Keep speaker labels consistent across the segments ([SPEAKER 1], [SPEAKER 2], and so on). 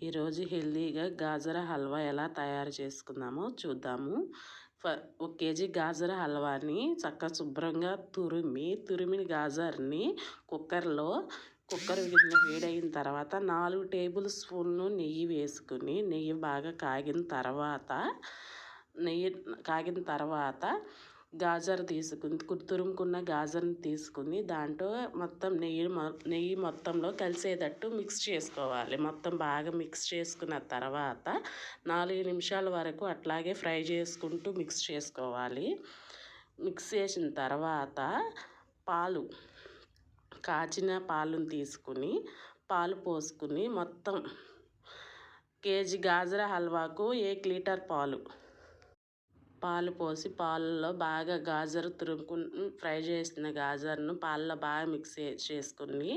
[SPEAKER 1] ఈరోజు హెల్తీగా గాజర హల్వా ఎలా తయారు చేసుకుందామో చూద్దాము. 1 కేజీ గాజర హల్వాని శుభ్రంగా తురిమిన గాజర్ని కుక్కర్ వేడైన తర్వాత 4 టేబుల్ స్పూన్లు నెయ్యి వేసుకుని నెయ్యి బాగా కాగిన తర్వాత గాజర్ తురుముకున్న గాజర్ని తీసుకుని దాంట్లో మొత్తం నెయ్యి మొత్తంలో కలిసేటట్టు మిక్స్ చేసుకోవాలి. మొత్తం బాగా మిక్స్ చేసుకున్న తర్వాత 4 నిమిషాల వరకు అట్లాగే ఫ్రై చేసుకుంటూ మిక్స్ చేసుకోవాలి. మిక్స్ చేసిన తర్వాత కాచిన పాలను తీసుకుని పాలు పోసుకుని మొత్తం కేజీ గాజర హల్వాకు 1 లీటర్ పాలు పోసి పాలలో బాగా ఫ్రై చేసిన గాజర్ను పాలలో బాగా మిక్స్ చేసుకుని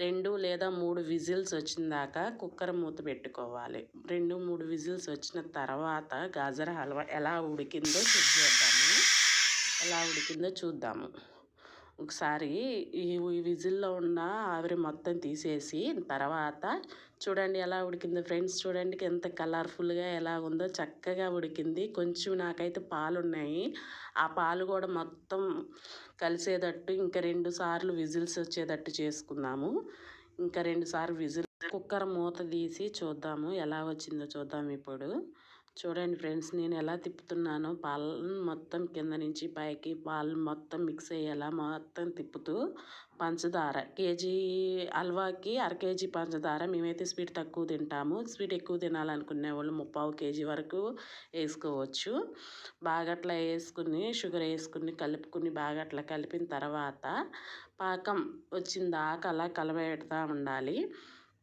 [SPEAKER 1] 2 లేదా 3 విజిల్స్ వచ్చిందాకా కుక్కర్ మూత పెట్టుకోవాలి. 2-3 విజిల్స్ వచ్చిన తర్వాత గాజర హల్వా ఎలా ఉడికిందో చూద్దాము. ఒకసారి ఈ విజిల్లో ఉన్న ఆవిరి మొత్తం తీసేసి తర్వాత చూడండి ఎలా ఉడికిందో ఫ్రెండ్స్. చూడండి ఎంత కలర్ఫుల్గా ఎలా ఉందో, చక్కగా ఉడికింది. కొంచెం నాకైతే పాలు ఉన్నాయి, ఆ పాలు కూడా మొత్తం కలిసేటట్టు ఇంకా 2 సార్లు విజిల్స్ వచ్చేటట్టు చేసుకున్నాము. ఇంకా 2 సార్లు కుక్కర్ మూత తీసి చూద్దాము ఎలా వచ్చిందో చూద్దాము. ఇప్పుడు చూడండి ఫ్రెండ్స్, నేను ఎలా తిప్పుతున్నానో పాలను మొత్తం కింద నుంచి పైకి పాలు మొత్తం మిక్స్ అయ్యేలా మొత్తం తిప్పుతూ పంచదార కేజీ హల్వాకి 1/2 కేజీ పంచదార. మేమైతే స్వీట్ తక్కువ తింటాము. స్వీట్ ఎక్కువ తినాలనుకునే వాళ్ళు 3/4 కేజీ వరకు వేసుకోవచ్చు. బాగా అట్లా వేసుకుని షుగర్ వేసుకుని కలుపుకుని బాగా అట్లా కలిపిన తర్వాత పాకం వచ్చిందాకా అలా కలబెడతా ఉండాలి.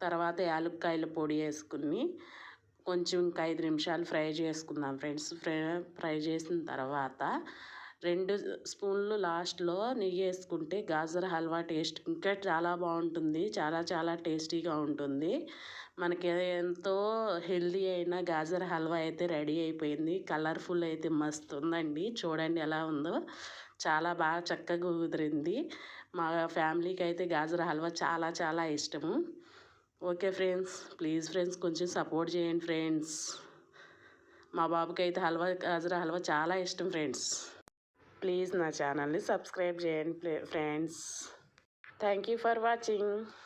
[SPEAKER 1] తర్వాత యాలక్కాయల పొడి వేసుకుని కొంచెం ఇంకా 5 నిమిషాలు ఫ్రై చేసుకుందాం ఫ్రెండ్స్. ఫ్రై చేసిన తర్వాత 2 స్పూన్లు లాస్ట్లో నెయ్యి వేసుకుంటే గాజర హల్వా టేస్ట్ ఇంకా చాలా బాగుంటుంది. చాలా టేస్టీగా ఉంటుంది. మనకి ఎంతో హెల్దీ అయిన గాజర హల్వా అయితే రెడీ అయిపోయింది. కలర్ఫుల్ అయితే మస్తు ఉందండి. చూడండి ఎలా ఉందో, చాలా బాగా చక్కగా కుదిరింది. మా ఫ్యామిలీకి అయితే గాజర హల్వా చాలా ఇష్టము. ఓకే ఫ్రెండ్స్, ప్లీజ్ ఫ్రెండ్స్ కొంచెం సపోర్ట్ చేయండి ఫ్రెండ్స్. మా బాబుకి అయితే గాజర హల్వా చాలా ఇష్టం ఫ్రెండ్స్. ప్లీజ్ నా ఛానల్ని సబ్స్క్రైబ్ చేయండి friends. Thank you for watching.